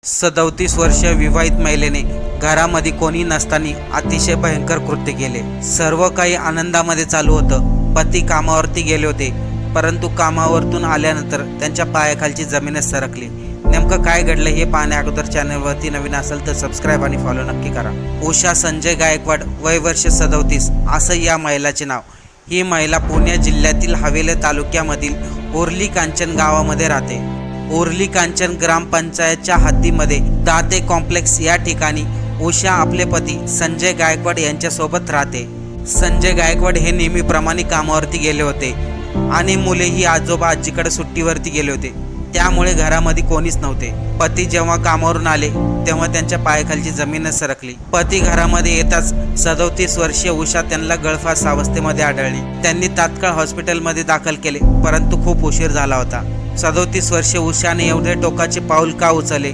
37 वर्षीय विवाहित महिलेने घरामध्ये कोणी नसताना अतिशय भयंकर कृत्य केले। सर्व काही आनंदामध्ये चालू होतं। पती कामावरती गेले होते, परंतु कामावरतून आल्यानंतर त्यांच्या पायाखालची जमीनच सरकली। नेमकं काय घडलं हे पाहण्या अगोदर चॅनलवरती नवीन असेल तर सबस्क्राइब आणि फॉलो नक्की करा। उषा संजय गायकवाड, वय वर्ष 37 असं या महिलाचे नाव। ही महिला पुणे जिल्ह्यातील हवेली तालुक्यामधील उर्ली कांचन गावामध्ये राहते। उर्ली कांचन ग्रामपंचायतच्या हद्दीमध्ये दाते कॉम्प्लेक्स या ठिकाणी उषा आपले पती संजय गायकवाड यांच्यासोबत राहते। संजय गायकवाड हे नेहमीप्रमाणे कामावरती गेले होते आणि मुलेही आजोबा आजीकडे सुट्टीवरती गेले होते, त्यामुळे घरामध्ये कोणीच नव्हते। पती जेव्हा कामावरून आले तेव्हा त्यांच्या पायाखालची जमीनच सरकली। पती घरामध्ये येताच 37 वर्षीय उषा त्यांना गळफास अवस्थेमध्ये आढळली। त्यांनी तात्काळ हॉस्पिटलमध्ये दाखल केले, परंतु खूप उशीर झाला होता। 37 वर्षीय उषाने एवढे टोकाचे पाऊल का उचलले